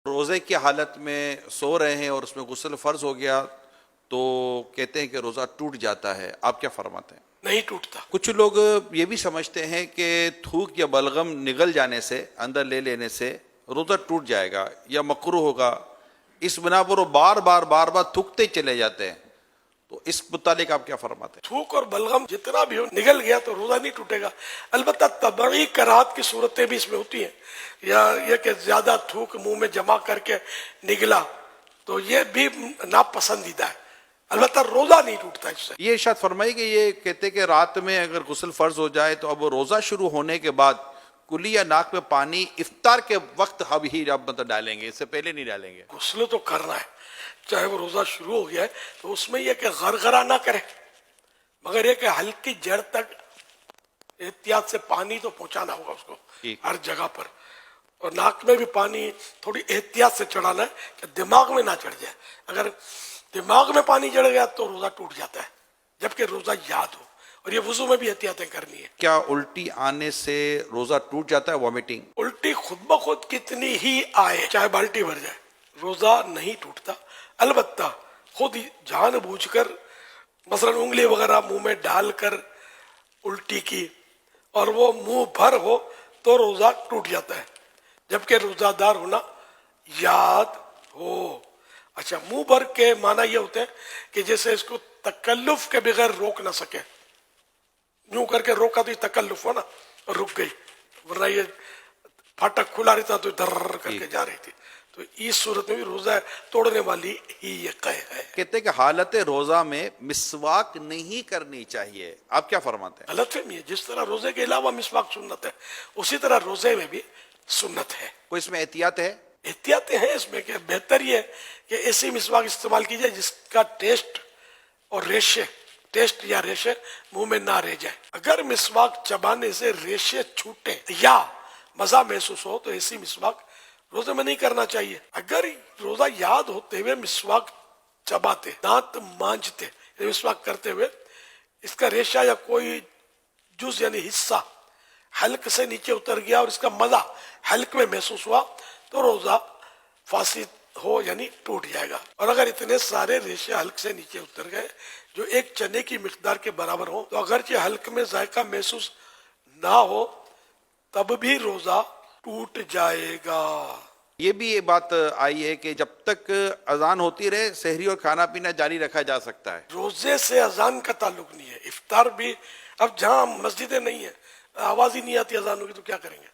روزے کی حالت میں سو رہے ہیں اور اس میں غسل فرض ہو گیا تو کہتے ہیں کہ روزہ ٹوٹ جاتا ہے، آپ کیا فرماتے ہیں؟ نہیں ٹوٹتا۔ کچھ لوگ یہ بھی سمجھتے ہیں کہ تھوک یا بلغم نگل جانے سے، اندر لے لینے سے روزہ ٹوٹ جائے گا یا مکروہ ہوگا، اس بنا پر وہ بار بار تھوکتے چلے جاتے ہیں، تو اس متعلق آپ کیا فرماتے ہیں؟ تھوک اور بلغم جتنا بھی ہو نگل گیا تو روزہ نہیں ٹوٹے گا۔ البتہ طبعی کراہت کی صورتیں بھی اس میں ہوتی ہیں، یا یہ کہ زیادہ تھوک منہ میں جمع کر کے نگلا تو یہ بھی ناپسندیدہ ہے، البتہ روزہ نہیں ٹوٹتا اس سے۔ یہ ارشاد فرمائی کہ یہ کہتے کہ رات میں اگر غسل فرض ہو جائے تو اب روزہ شروع ہونے کے بعد کلی یا ناک میں پانی افطار کے وقت اب ہی ڈالیں گے، اس سے پہلے نہیں ڈالیں گے۔ غسل تو کرنا ہے، چاہے وہ روزہ شروع ہو گیا ہے تو اس میں یہ کہ غرغرہ نہ کرے، مگر یہ کہ ہلکی جڑ تک احتیاط سے پانی تو پہنچانا ہوگا اس کو ہر جگہ پر، اور ناک میں بھی پانی تھوڑی احتیاط سے چڑھانا ہے کہ دماغ میں نہ چڑھ جائے۔ اگر دماغ میں پانی چڑھ گیا تو روزہ ٹوٹ جاتا ہے، جبکہ روزہ یاد ہو، اور یہ وضو میں بھی احتیاطیں کرنی ہے۔ کیا الٹی آنے سے روزہ ٹوٹ جاتا ہے، وامٹنگ؟ الٹی خود بخود کتنی ہی آئے، چاہے بالٹی بھر جائے، روزہ نہیں ٹوٹتا۔ البتہ خود جان بوجھ کر مثلا انگلی وغیرہ منہ میں ڈال کر الٹی کی اور وہ منہ بھر ہو تو روزہ ٹوٹ جاتا ہے، جبکہ روزہ دار ہونا یاد ہو۔ اچھا، منہ بھر کے معنی یہ ہوتے ہیں کہ جیسے اس کو تکلف کے بغیر روک نہ سکے، یوں کر کے روکا تو یہ تکلف ہو نا، اور رک گئی، ورنہ یہ پھاٹک کھلا رہتا تو در کر کے جا رہی تھی، تو اس صورت میں بھی روزہ توڑنے والی ہی یہ قے ہے۔ کہتے کہ حالت روزہ میں مسواک نہیں کرنی چاہیے، آپ کیا فرماتے ہیں؟ غلط فہمی ہے، جس طرح روزے کے علاوہ مسواک سنت ہے اسی طرح روزے میں بھی سنت ہے۔ کوئی اس میں احتیاط ہے؟ احتیاطیں ہیں اس میں کہ بہتر یہ ہے کہ ایسی مسواک استعمال کی جائے جس کا ٹیسٹ اور ریشے، ٹیسٹ یا ریشے منہ میں نہ رہ جائے۔ اگر مسواک چبانے سے ریشے چھوٹے یا مزہ محسوس ہو تو ایسی مسواک روزے میں نہیں کرنا چاہیے۔ اگر روزہ یاد ہوتے ہوئے مسواک چباتے، دانت مانجتے، مسواک کرتے ہوئے اس کا ریشہ یا کوئی جز یعنی حصہ حلق سے نیچے اتر گیا اور اس کا مزہ حلق میں محسوس ہوا تو روزہ فاسد ہو یعنی ٹوٹ جائے گا۔ اور اگر اتنے سارے ریشے حلق سے نیچے اتر گئے جو ایک چنے کی مقدار کے برابر ہو تو اگرچہ حلق میں ذائقہ محسوس نہ ہو تب بھی روزہ ٹوٹ جائے گا۔ یہ بھی یہ بات آئی ہے کہ جب تک اذان ہوتی رہے سحری اور کھانا پینا جاری رکھا جا سکتا ہے۔ روزے سے اذان کا تعلق نہیں ہے، افطار بھی، اب جہاں مسجدیں نہیں ہیں، آواز ہی نہیں آتی اذانوں کی تو کیا کریں گے؟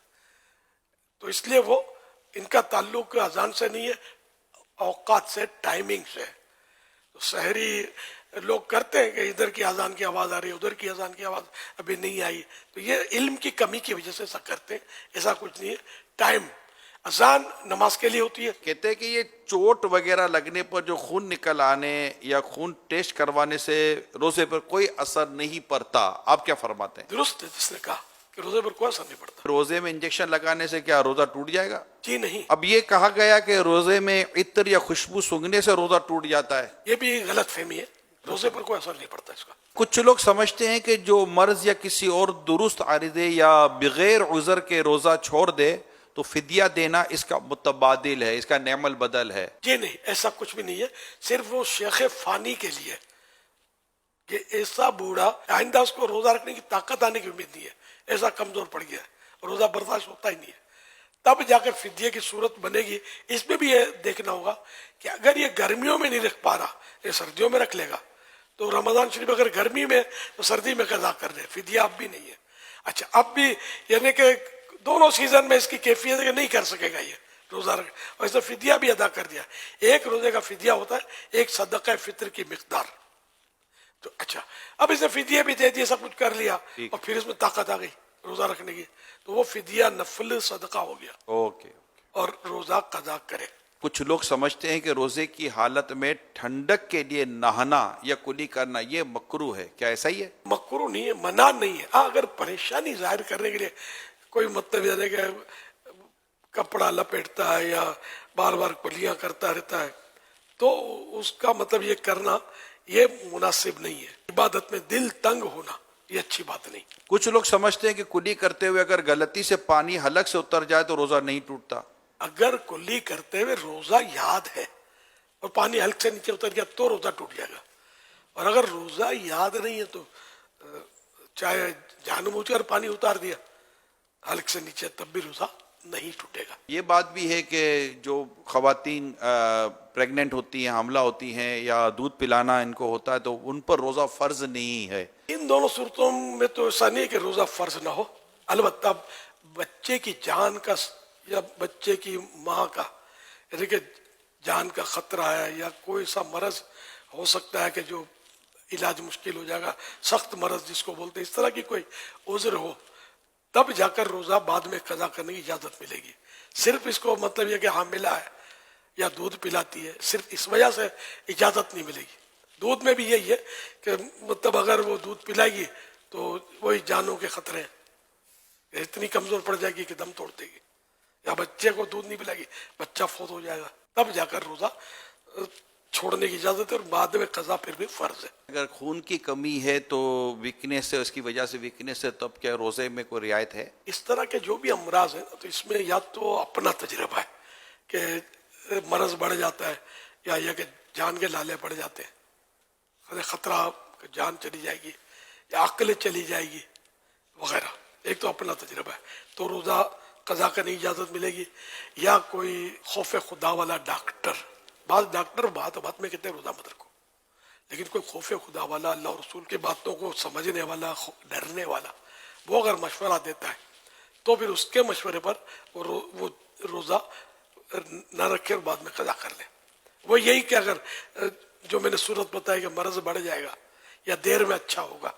تو اس لیے وہ ان کا تعلق اذان سے نہیں ہے، اوقات سے، ٹائمنگ سے۔ تو سحری لوگ کرتے ہیں کہ ادھر کی اذان کی آواز آ رہی ہے، ادھر کی اذان کی آواز ابھی نہیں آئی، تو یہ علم کی کمی کی وجہ سے ایسا کرتے ہیں، ایسا کچھ نہیں ہے۔ ٹائم، اذان نماز کے لیے ہوتی ہے۔ کہتے ہیں کہ یہ چوٹ وغیرہ لگنے پر جو خون نکل آنے یا خون ٹیسٹ کروانے سے روزے پر کوئی اثر نہیں پڑتا، آپ کیا فرماتے ہیں؟ درست ہے جس نے کہا کہ روزے پر کوئی اثر نہیں پڑتا۔ روزے میں انجیکشن لگانے سے کیا روزہ ٹوٹ جائے گا؟ جی نہیں، اب یہ کہا گیا کہ روزے میں عطر یا خوشبو سونگھنے سے روزہ ٹوٹ جاتا ہے، یہ بھی غلط فہمی ہے، روزے پر کوئی اثر نہیں پڑتا اس کا۔ کچھ لوگ سمجھتے ہیں کہ جو مرض یا کسی اور درست عارضے یا بغیر عذر کے روزہ چھوڑ دے تو فدیہ دینا اس کا متبادل ہے، اس کا نعم البدل ہے۔ جی نہیں، ایسا کچھ بھی نہیں ہے، صرف وہ شیخ فانی کے لیے کہ ایسا بوڑھا آئندہ اس کو روزہ رکھنے کی طاقت آنے کی امید نہیں ہے، ایسا کمزور پڑ گیا ہے، روزہ برداشت ہوتا ہی نہیں ہے، تب جا کر فدیے کی صورت بنے گی۔ اس میں بھی یہ دیکھنا ہوگا کہ اگر یہ گرمیوں میں نہیں رکھ پا رہا، یہ سردیوں میں رکھ لے گا تو رمضان شریف اگر گرمی میں تو سردی میں قضا کر دے، فدیہ اب بھی نہیں ہے۔ اچھا، اب بھی یعنی کہ دونوں سیزن میں اس کی کیفیت ہے کہ نہیں کر سکے گا یہ روزہ رکھ، اور اس نے فدیہ بھی ادا کر دیا۔ ایک روزے کا فدیہ ہوتا ہے ایک صدقہ فطر کی مقدار۔ تو اچھا، اب اس نے فدیہ بھی دے دیا، سب کچھ کر لیا، اور پھر اس میں طاقت آ گئی روزہ رکھنے کی، تو وہ فدیہ نفل صدقہ ہو گیا اوکے۔ اور روزہ قضا کرے۔ کچھ لوگ سمجھتے ہیں کہ روزے کی حالت میں ٹھنڈک کے لیے نہانا یا کلی کرنا یہ مکروہ ہے، کیا ایسا ہی ہے؟ مکروہ نہیں ہے، منع نہیں ہے۔ ہاں، اگر پریشانی ظاہر کرنے کے لیے کوئی مطلب یہ ہے کہ کپڑا لپیٹتا ہے یا بار بار کلیاں کرتا رہتا ہے تو اس کا مطلب یہ کرنا یہ مناسب نہیں ہے۔ عبادت میں دل تنگ ہونا یہ اچھی بات نہیں۔ کچھ لوگ سمجھتے ہیں کہ کلی کرتے ہوئے اگر غلطی سے پانی حلق سے اتر جائے تو روزہ نہیں ٹوٹتا۔ اگر کلی کرتے ہوئے روزہ یاد ہے اور پانی حلق سے نیچے اتر گیا تو روزہ ٹوٹ جائے گا، اور اگر روزہ یاد نہیں ہے تو چاہے جان بوجھ کر پانی اتار دیا حلق سے نیچے تب بھی روزہ نہیں ٹوٹے گا۔ یہ بات بھی ہے کہ جو خواتین پریگننٹ ہوتی ہیں، حاملہ ہوتی ہیں، یا دودھ پلانا ان کو ہوتا ہے تو ان پر روزہ فرض نہیں ہے۔ ان دونوں صورتوں میں تو ایسا نہیں ہے کہ روزہ فرض نہ ہو، البتہ بچے کی جان کا یا بچے کی ماں کا یعنی کہ جان کا خطرہ ہے یا کوئی سا مرض ہو سکتا ہے کہ جو علاج مشکل ہو جائے گا، سخت مرض جس کو بولتے ہیں، اس طرح کی کوئی عذر ہو تب جا کر روزہ بعد میں قضا کرنے کی اجازت ملے گی۔ صرف اس کو مطلب یہ کہ حاملہ ہے یا دودھ پلاتی ہے، صرف اس وجہ سے اجازت نہیں ملے گی۔ دودھ میں بھی یہی ہے کہ مطلب اگر وہ دودھ پلائے گی تو وہی جانوں کے خطرے ہیں، اتنی کمزور پڑ جائے گی کہ دم توڑ دے گی، یا بچے کو دودھ نہیں پلائے گی بچہ فوت ہو جائے گا، تب جا کر روزہ چھوڑنے کی اجازت ہے، اور بعد میں قضا پھر بھی فرض ہے۔ اگر خون کی کمی ہے تو ویکنیس ہے، اس کی وجہ سے ویکنیس ہے، تب کیا روزے میں کوئی رعایت ہے؟ اس طرح کے جو بھی امراض ہیں تو اس میں یا تو اپنا تجربہ ہے کہ مرض بڑھ جاتا ہے، یا یہ کہ جان کے لالے پڑ جاتے ہیں، خطرہ کہ جان چلی جائے گی یا عقل چلی جائے گی وغیرہ، ایک تو اپنا تجربہ ہے تو روزہ قضا کرنے کی اجازت ملے گی، یا کوئی خوف خدا والا ڈاکٹر، بعض ڈاکٹر بات میں کہتے ہیں روزہ مت رکھو، لیکن کوئی خوف خدا والا، اللہ اور رسول کی باتوں کو سمجھنے والا، ڈرنے والا، وہ اگر مشورہ دیتا ہے تو پھر اس کے مشورے پر وہ روزہ نہ رکھے اور بعد میں قضا کر لے۔ وہ یہی کہ اگر جو میں نے صورت بتائی کہ مرض بڑھ جائے گا یا دیر میں اچھا ہوگا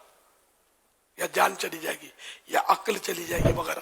یا جان چلی جائے گی یا عقل چلی جائے گی وغیرہ،